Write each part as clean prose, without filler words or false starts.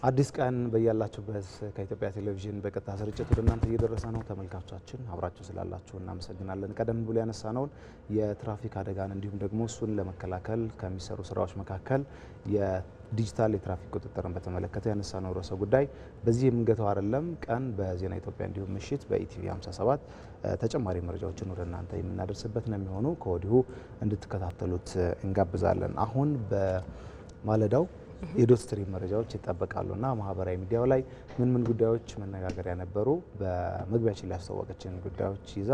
አዲስ ቀን በያላችሁበት ከኢትዮጵያ ቴሌቪዥን በቀጥታ ስርጭት ወደ እናንተ እየደረሰ ነው። ተመልካቾቻችን አብራችሁ ስላላችሁ እናመሰግናለን። ቀደም ብሎ ያነሳነውን የትራፊክ አደጋን እንዲሁም ደግሞ እሱን ለመከላከል ከሚሰሩ ስራዎች መካከል የዲጂታል የትራፊክ ቁጥጥርን በተመለከተ ያነሳነው ርዕሰ ጉዳይ በዚህ የምንገተው አይደለም። ቀን በዜና ኢትዮጵያ እንዲሁም ምሽት በኢቲቪ 57 ተጨማሪ መረጃዎችን ወደ እናንተ የምናደርስበት ነው የሚሆኑ ከወዲሁ እንድትከታተሉት እንጋብዛለን። አሁን በማለዳው የዶት ስትሪም መረጃዎች ይጠበቃሉና ማህበራዊ ሚዲያው ላይ ምን ጉዳዮች መነጋገሪያ ነበሩ በመግቢያችን ላይ ያስተዋወቀችን ጉዳዮች ይዛ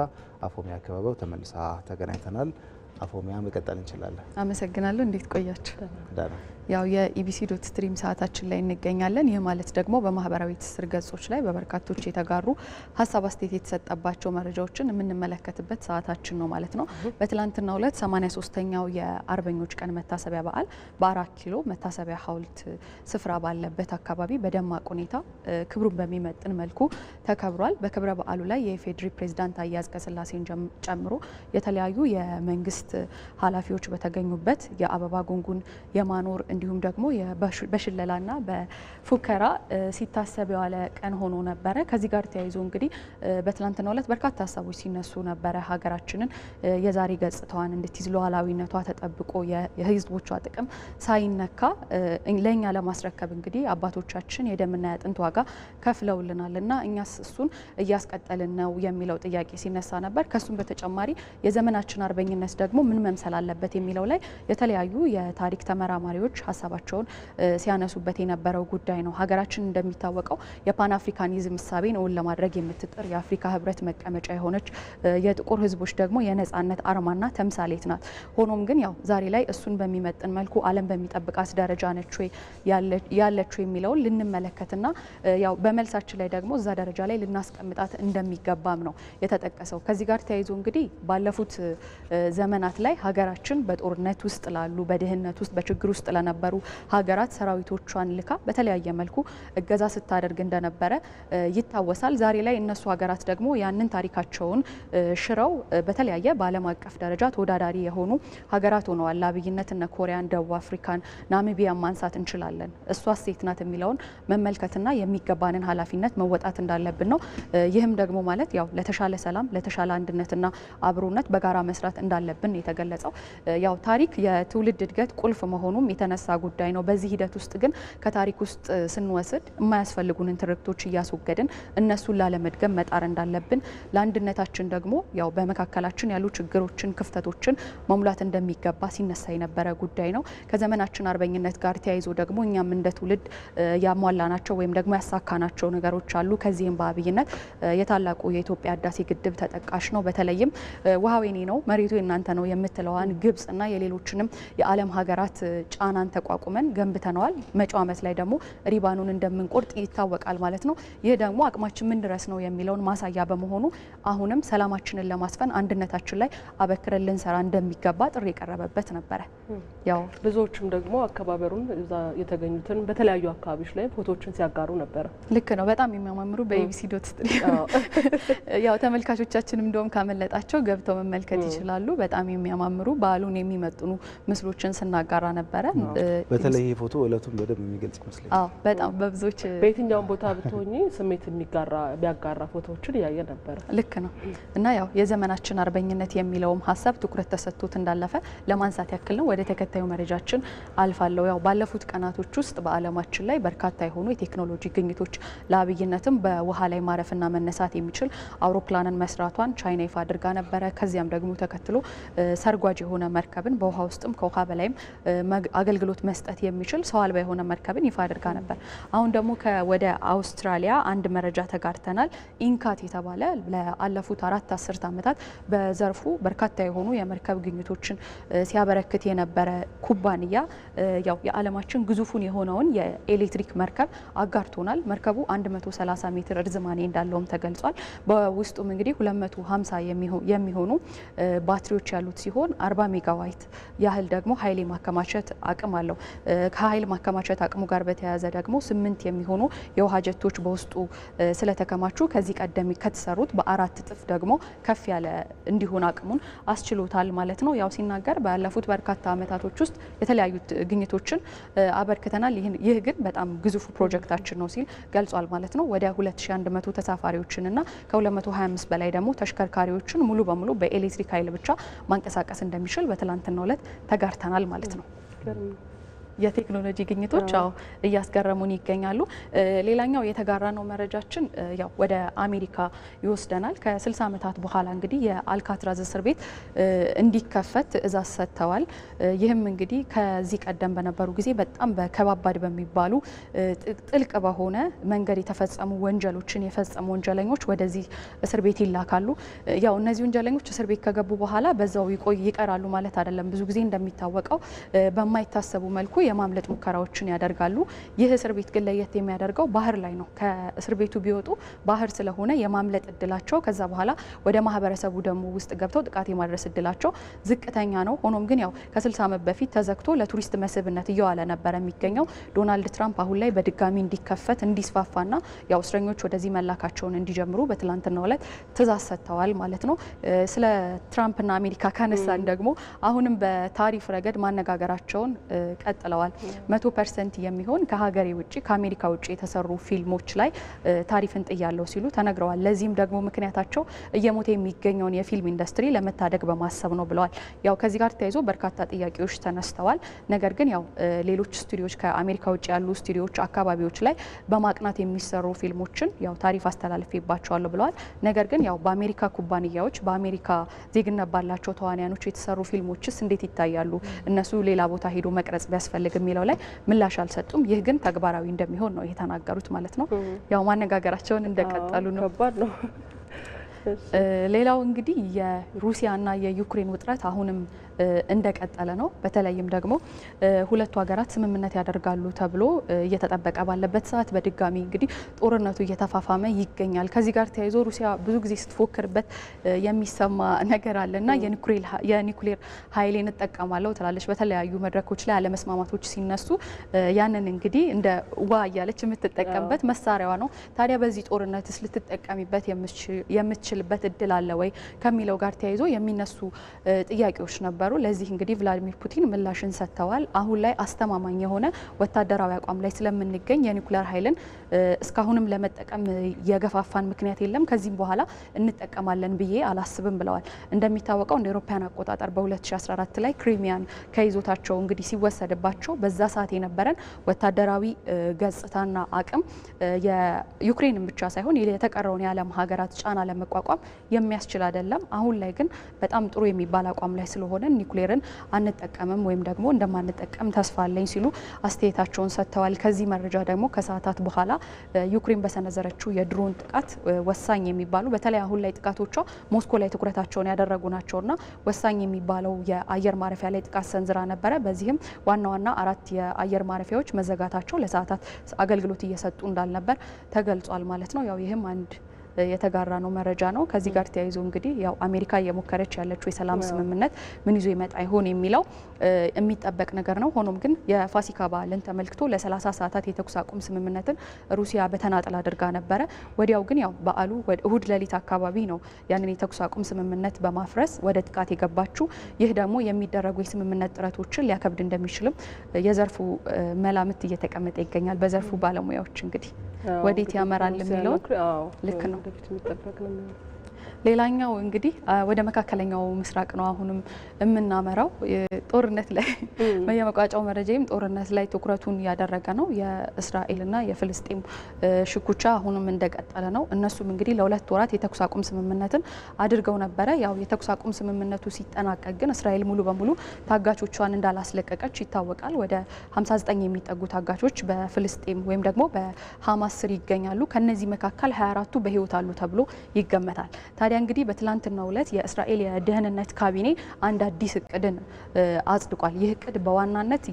አፎሚያ ከበበው ተመልሳ ተገናኝተናል። አፎሚያ መቀጠል እንችላለን። አመሰግናለሁ። እንዴት ቆያችሁ? ዳና ያው የኢቢሲ ዶት ስትሪም ሰዓታችን ላይ እንገኛለን። ይህ ማለት ደግሞ በማህበራዊ ትስስር ገጾች ላይ በበርካቶች የተጋሩ ሀሳብ አስተያየት የተሰጠባቸው መረጃዎችን የምንመለከትበት ሰዓታችን ነው ማለት ነው። በትላንትናው ዕለት 83ኛው የአርበኞች ቀን መታሰቢያ በዓል በ4 ኪሎ መታሰቢያ ሐውልት ስፍራ ባለበት አካባቢ በደማቅ ሁኔታ ክብሩን በሚመጥን መልኩ ተከብሯል። በክብረ በዓሉ ላይ የኢፌዴሪ ፕሬዝዳንት ታዬ አጽቀሥላሴን ጨምሮ የተለያዩ የመንግስት ኃላፊዎች በተገኙበት የአበባ ጉንጉን የማኖር እንዲሁም ደግሞ በሽለላና በፉከራ ሲታሰብ የዋለ ቀን ሆኖ ነበረ። ከዚህ ጋር ተያይዞ እንግዲህ በትላንትናው ዕለት በርካታ ሀሳቦች ሲነሱ ነበረ። ሀገራችንን የዛሬ ገጽታዋን እንድትይዝ ሉዓላዊነቷ ተጠብቆ የሕዝቦቿ ጥቅም ሳይነካ ለእኛ ለማስረከብ እንግዲህ አባቶቻችን የደምና የአጥንት ዋጋ ከፍለውልናልና እኛስ እሱን እያስቀጠልን ነው የሚለው ጥያቄ ሲነሳ ነበር። ከሱም በተጨማሪ የዘመናችን አርበኝነት ደግሞ ምን መምሰል አለበት የሚለው ላይ የተለያዩ የታሪክ ተመራማሪዎች ሀሳባቸውን ሲያነሱበት የነበረው ጉዳይ ነው። ሀገራችን እንደሚታወቀው የፓን አፍሪካኒዝም እሳቤን እውን ለማድረግ የምትጥር የአፍሪካ ህብረት መቀመጫ የሆነች የጥቁር ህዝቦች ደግሞ የነጻነት አርማና ተምሳሌት ናት። ሆኖም ግን ያው ዛሬ ላይ እሱን በሚመጥን መልኩ ዓለም በሚጠብቃት ደረጃ ነች ወይ ያለችው የሚለውን ልንመለከትና ያው በመልሳችን ላይ ደግሞ እዛ ደረጃ ላይ ልናስቀምጣት እንደሚገባም ነው የተጠቀሰው። ከዚህ ጋር ተያይዞ እንግዲህ ባለፉት ዘመናት ላይ ሀገራችን በጦርነት ውስጥ ላሉ በድህነት ውስጥ በችግር ውስጥ ለነበሩ ሀገራት ሰራዊቶቿን ልካ በተለያየ መልኩ እገዛ ስታደርግ እንደነበረ ይታወሳል። ዛሬ ላይ እነሱ ሀገራት ደግሞ ያንን ታሪካቸውን ሽረው በተለያየ በዓለም አቀፍ ደረጃ ተወዳዳሪ የሆኑ ሀገራት ሆነዋል። ለአብይነት እነ ኮሪያን፣ ደቡብ አፍሪካን፣ ናሚቢያን ማንሳት እንችላለን። እሷ ሴት ናት የሚለውን መመልከትና የሚገባንን ኃላፊነት መወጣት እንዳለብን ነው። ይህም ደግሞ ማለት ያው ለተሻለ ሰላም፣ ለተሻለ አንድነትና አብሮነት በጋራ መስራት እንዳለብን የተገለጸው። ያው ታሪክ የትውልድ እድገት ቁልፍ መሆኑም የተነሳ ጉዳይ ነው። በዚህ ሂደት ውስጥ ግን ከታሪክ ውስጥ ስንወስድ የማያስፈልጉንን ትርክቶች እያስወገድን እነሱን ላለመድገም መጣር እንዳለብን፣ ለአንድነታችን ደግሞ ያው በመካከላችን ያሉ ችግሮችን፣ ክፍተቶችን መሙላት እንደሚገባ ሲነሳ የነበረ ጉዳይ ነው። ከዘመናችን አርበኝነት ጋር ተያይዞ ደግሞ እኛም እንደ ትውልድ ያሟላናቸው ወይም ደግሞ ያሳካናቸው ነገሮች አሉ። ከዚህም በአብይነት የታላቁ የኢትዮጵያ ህዳሴ ግድብ ተጠቃሽ ነው። በተለይም ውሃው የኔ ነው መሬቱ የናንተ ነው የምትለዋን ግብጽና የሌሎችንም የዓለም ሀገራት ጫናን ተቋቁመን ገንብተነዋል። መጪው ዓመት ላይ ደግሞ ሪባኑን እንደምንቆርጥ ይታወቃል ማለት ነው። ይህ ደግሞ አቅማችን ምን ድረስ ነው የሚለውን ማሳያ በመሆኑ አሁንም ሰላማችንን ለማስፈን አንድነታችን ላይ አበክረን ልንሰራ እንደሚገባ ጥሪ የቀረበበት ነበረ። ያው ብዙዎችም ደግሞ አከባበሩን እዛ የተገኙትን በተለያዩ አካባቢዎች ላይ ፎቶዎችን ሲያጋሩ ነበረ። ልክ ነው። በጣም የሚያማምሩ በኢቢሲ ዶት ስትሪም ያው ተመልካቾቻችንም እንደውም ካመለጣቸው ገብተው መመልከት ይችላሉ። በጣም የሚያማምሩ በዓሉን የሚመጥኑ ምስሎችን ስናጋራ ነበረ። በተለይ ይሄ ፎቶ እለቱን በደንብ የሚገልጽ ይመስለኛል። አዎ በጣም በብዙዎች በየትኛውም ቦታ ብትሆኚ ስሜት ቢያጋራ ፎቶዎችን እያየ ነበረ። ልክ ነው። እና ያው የዘመናችን አርበኝነት የሚለውም ሀሳብ ትኩረት ተሰጥቶት እንዳለፈ ለማንሳት ያክል ነው። ወደ ተከታዩ መረጃችን አልፋለሁ። ያው ባለፉት ቀናቶች ውስጥ በዓለማችን ላይ በርካታ የሆኑ የቴክኖሎጂ ግኝቶች ለአብይነትም በውሃ ላይ ማረፍና መነሳት የሚችል አውሮፕላንን መስራቷን ቻይና ይፋ አድርጋ ነበረ። ከዚያም ደግሞ ተከትሎ ሰርጓጅ የሆነ መርከብን በውሃ ውስጥም ከውሃ በላይም አገልግሎት መስጠት የሚችል ሰው አልባ የሆነ መርከብን ይፋ አድርጋ ነበር። አሁን ደግሞ ወደ አውስትራሊያ አንድ መረጃ ተጋርተናል። ኢንካት የተባለ ለአለፉት 4 አስርት ዓመታት በዘርፉ በርካታ የሆኑ የመርከብ ግኝቶችን ሲያበረክት የነበረ ኩባንያ ያው የዓለማችን ግዙፉን የሆነውን የኤሌክትሪክ መርከብ አጋርቶናል። መርከቡ 130 ሜትር ርዝማኔ እንዳለውም ተገልጿል። በውስጡም እንግዲህ 250 የሚሆኑ ባትሪዎች ያሉት ያሉት ሲሆን 40 ሜጋዋት ያህል ደግሞ ኃይል ማከማቸት አቅም አለው። ከኃይል ማከማቸት አቅሙ ጋር በተያያዘ ደግሞ 8 የሚሆኑ የውሃ ጀቶች በውስጡ ስለተከማቹ ከዚህ ቀደም ከተሰሩት በ4 እጥፍ ደግሞ ከፍ ያለ እንዲሆን አቅሙን አስችሎታል ማለት ነው። ያው ሲናገር ባለፉት በርካታ ዓመታቶች ውስጥ የተለያዩ ግኝቶችን አበርክተናል። ይህ ግን በጣም ግዙፉ ፕሮጀክታችን ነው ሲል ገልጿል ማለት ነው። ወደ 2100 ተሳፋሪዎችንና ከ225 በላይ ደግሞ ተሽከርካሪዎችን ሙሉ በሙሉ በኤሌክትሪክ ኃይል ብቻ ማንቀሳቀስ እንደሚችል በትላንትናው ዕለት ተጋርተናል ማለት ነው። የቴክኖሎጂ ግኝቶች እያስገረሙን ይገኛሉ። ሌላኛው የተጋራ ነው መረጃችን ያው ወደ አሜሪካ ይወስደናል። ከ60 ዓመታት በኋላ እንግዲህ የአልካትራዝ እስር ቤት እንዲከፈት ትዕዛዝ ሰጥተዋል። ይህም እንግዲህ ከዚህ ቀደም በነበሩ ጊዜ በጣም በከባባድ በሚባሉ ጥልቅ በሆነ መንገድ የተፈጸሙ ወንጀሎችን የፈጸሙ ወንጀለኞች ወደዚህ እስር ቤት ይላካሉ። ያው እነዚህ ወንጀለኞች እስር ቤት ከገቡ በኋላ በዛው ይቀራሉ ማለት አይደለም። ብዙ ጊዜ እንደሚታወቀው በማይታሰቡ መልኩ የማምለጥ ሙከራዎችን ያደርጋሉ። ይህ እስር ቤት ግን ለየት የሚያደርገው ባህር ላይ ነው። ከእስር ቤቱ ቢወጡ ባህር ስለሆነ የማምለጥ እድላቸው ከዛ በኋላ ወደ ማህበረሰቡ ደግሞ ውስጥ ገብተው ጥቃት የማድረስ እድላቸው ዝቅተኛ ነው። ሆኖም ግን ያው ከ60 ዓመት በፊት ተዘግቶ ለቱሪስት መስህብነት እየዋለ ነበረ የሚገኘው። ዶናልድ ትራምፕ አሁን ላይ በድጋሚ እንዲከፈት እንዲስፋፋና ያው እስረኞች ወደዚህ መላካቸውን እንዲጀምሩ በትላንትናው ዕለት ትዕዛዝ ሰጥተዋል ማለት ነው። ስለ ትራምፕና አሜሪካ ካነሳን ደግሞ አሁንም በታሪፍ ረገድ ማነጋገራቸውን ቀጥለዋል። 100% የሚሆን ከሀገሬ ውጭ ከአሜሪካ ውጭ የተሰሩ ፊልሞች ላይ ታሪፍን ጥያለው ሲሉ ተነግረዋል። ለዚህም ደግሞ ምክንያታቸው እየሞተ የሚገኘውን የፊልም ኢንዱስትሪ ለመታደግ በማሰብ ነው ብለዋል። ያው ከዚህ ጋር ተያይዞ በርካታ ጥያቄዎች ተነስተዋል። ነገር ግን ያው ሌሎች ስቱዲዮዎች ከአሜሪካ ውጭ ያሉ ስቱዲዮዎች አካባቢዎች ላይ በማቅናት የሚሰሩ ፊልሞችን ያው ታሪፍ አስተላልፌባቸዋለሁ ብለዋል። ነገር ግን ያው በአሜሪካ ኩባንያዎች በአሜሪካ ዜግነት ባላቸው ተዋንያኖች የተሰሩ ፊልሞችስ እንዴት ይታያሉ? እነሱ ሌላ ቦታ ሄዶ መቅረጽ ቢያስፈልግ የሚለው ላይ ምላሽ አልሰጡም። ይህ ግን ተግባራዊ እንደሚሆን ነው የተናገሩት ማለት ነው። ያው ማነጋገራቸውን እንደቀጠሉ ነው። ከባድ ነው። ሌላው እንግዲህ የሩሲያና የዩክሬን ውጥረት አሁንም እንደቀጠለ ነው። በተለይም ደግሞ ሁለቱ ሀገራት ስምምነት ያደርጋሉ ተብሎ እየተጠበቀ ባለበት ሰዓት በድጋሚ እንግዲህ ጦርነቱ እየተፋፋመ ይገኛል። ከዚህ ጋር ተያይዞ ሩሲያ ብዙ ጊዜ ስትፎክርበት የሚሰማ ነገር አለና የኒኩሌር ኃይሌን እጠቀማለሁ ትላለች። በተለያዩ መድረኮች ላይ አለመስማማቶች ሲነሱ ያንን እንግዲህ እንደ ዋ እያለች የምትጠቀምበት መሳሪያዋ ነው። ታዲያ በዚህ ጦርነትስ ልትጠቀሚበት የምትችልበት እድል አለ ወይ ከሚለው ጋር ተያይዞ የሚነሱ ጥያቄዎች ነበሩ። ለዚህ እንግዲህ ቭላዲሚር ፑቲን ምላሽን ሰጥተዋል። አሁን ላይ አስተማማኝ የሆነ ወታደራዊ አቋም ላይ ስለምንገኝ የኒኩሌር ኃይልን እስካሁንም ለመጠቀም የገፋፋን ምክንያት የለም፣ ከዚህም በኋላ እንጠቀማለን ብዬ አላስብም ብለዋል። እንደሚታወቀው እንደ አውሮፓውያን አቆጣጠር በ2014 ላይ ክሪሚያን ከይዞታቸው እንግዲህ ሲወሰድባቸው በዛ ሰዓት የነበረን ወታደራዊ ገጽታና አቅም የዩክሬንን ብቻ ሳይሆን የተቀረውን የዓለም ሀገራት ጫና ለመቋቋም የሚያስችል አይደለም። አሁን ላይ ግን በጣም ጥሩ የሚባል አቋም ላይ ስለሆነ ኒኩሌርን አንጠቀምም ወይም ደግሞ እንደማንጠቀም ተስፋ አለኝ ሲሉ አስተያየታቸውን ሰጥተዋል። ከዚህ መረጃ ደግሞ ከሰዓታት በኋላ ዩክሬን በሰነዘረችው የድሮን ጥቃት ወሳኝ የሚባሉ በተለይ አሁን ላይ ጥቃቶቿ ሞስኮ ላይ ትኩረታቸውን ያደረጉ ናቸውና ወሳኝ የሚባለው የአየር ማረፊያ ላይ ጥቃት ሰንዝራ ነበረ። በዚህም ዋና ዋና 4 የአየር ማረፊያዎች መዘጋታቸው ለሰዓታት አገልግሎት እየሰጡ እንዳልነበር ተገልጿል ማለት ነው። ያው ይህም አንድ የተጋራ ነው መረጃ ነው። ከዚህ ጋር ተያይዞ እንግዲህ ያው አሜሪካ እየሞከረች ያለችው የሰላም ስምምነት ምን ይዞ ይመጣ ይሆን የሚለው የሚጠበቅ ነገር ነው። ሆኖም ግን የፋሲካ በዓልን ተመልክቶ ለ30 ሰዓታት የተኩስ አቁም ስምምነትን ሩሲያ በተናጠል አድርጋ ነበረ። ወዲያው ግን ያው በዓሉ እሁድ ሌሊት አካባቢ ነው ያንን የተኩስ አቁም ስምምነት በማፍረስ ወደ ጥቃት የገባችው። ይህ ደግሞ የሚደረጉ የስምምነት ጥረቶችን ሊያከብድ እንደሚችልም የዘርፉ መላምት እየተቀመጠ ይገኛል። በዘርፉ ባለሙያዎች እንግዲህ ወዴት ያመራል የሚለው ልክ ነው። ሌላኛው እንግዲህ ወደ መካከለኛው ምስራቅ ነው አሁንም የምናመራው። ጦርነት ላይ የመቋጫው መረጃም ጦርነት ላይ ትኩረቱን ያደረገ ነው። የእስራኤልና የፍልስጤም ሽኩቻ አሁንም እንደቀጠለ ነው። እነሱም እንግዲህ ለ2 ወራት የተኩስ አቁም ስምምነትን አድርገው ነበረ። ያው የተኩስ አቁም ስምምነቱ ሲጠናቀቅ ግን እስራኤል ሙሉ በሙሉ ታጋቾቿን እንዳላስለቀቀች ይታወቃል። ወደ 59 የሚጠጉ ታጋቾች በፍልስጤም ወይም ደግሞ በሀማስ ስር ይገኛሉ። ከነዚህ መካከል 24ቱ በህይወት አሉ ተብሎ ይገመታል። ታዲያ እንግዲህ በትላንትናው ዕለት የእስራኤል የደህንነት ካቢኔ አንድ አዲስ እቅድን አጽድቋል። ይህ እቅድ በዋናነት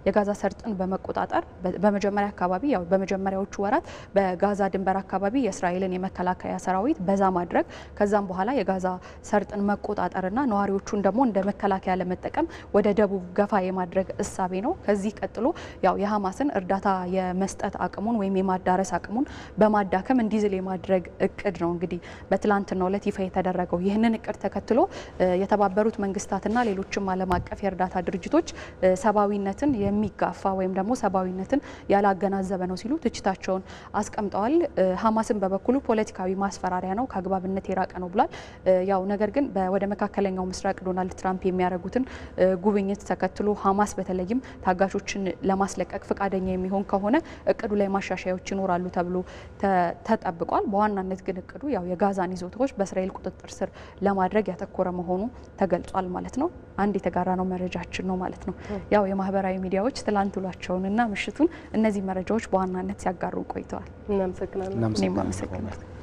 የጋዛ ሰርጥን በመቆጣጠር በመጀመሪያ አካባቢ ያው በመጀመሪያዎቹ ወራት በጋዛ ድንበር አካባቢ የእስራኤልን የመከላከያ ሰራዊት በዛ ማድረግ ከዛም በኋላ የጋዛ ሰርጥን መቆጣጠርና ነዋሪዎቹን ደግሞ እንደ መከላከያ ለመጠቀም ወደ ደቡብ ገፋ የማድረግ እሳቤ ነው። ከዚህ ቀጥሎ ያው የሐማስን እርዳታ የመስጠት አቅሙን ወይም የማዳረስ አቅሙን በማዳከም እንዲዝል የማድረግ እቅድ ነው እንግዲህ በትላንትናው ዕለት ይፋ የተደረገው። ይህንን እቅድ ተከትሎ የተባበሩት መንግስታትና ሌሎችም ዓለም አቀፍ የእርዳታ ድርጅቶች ሰብአዊነትን የሚጋፋ ወይም ደግሞ ሰብአዊነትን ያላገናዘበ ነው ሲሉ ትችታቸውን አስቀምጠዋል። ሐማስን በበኩሉ ፖለቲካዊ ማስፈራሪያ ነው፣ ከአግባብነት የራቀ ነው ብሏል። ያው ነገር ግን ወደ መካከለኛው ምስራቅ ዶናልድ ትራምፕ የሚያደርጉትን ጉብኝት ተከትሎ ሐማስ በተለይም ታጋቾችን ለማስለቀቅ ፈቃደኛ የሚሆን ከሆነ እቅዱ ላይ ማሻሻያዎች ይኖራሉ ተብሎ ተጠብቋል። በዋናነት ግን እቅዱ ያው የጋዛን ይዞታዎች በእስራኤል ቁጥጥር ስር ለማድረግ ያተኮረ መሆኑ ተገልጿል ማለት ነው። አንድ የተጋራ ነው መረጃችን ነው ማለት ነው። ያው የማህበራዊ ሚዲያዎች ትላንት ውሏቸውንና ምሽቱን እነዚህ መረጃዎች በዋናነት ሲያጋሩ ቆይተዋል። እናመሰግናለን። አመሰግናለሁ።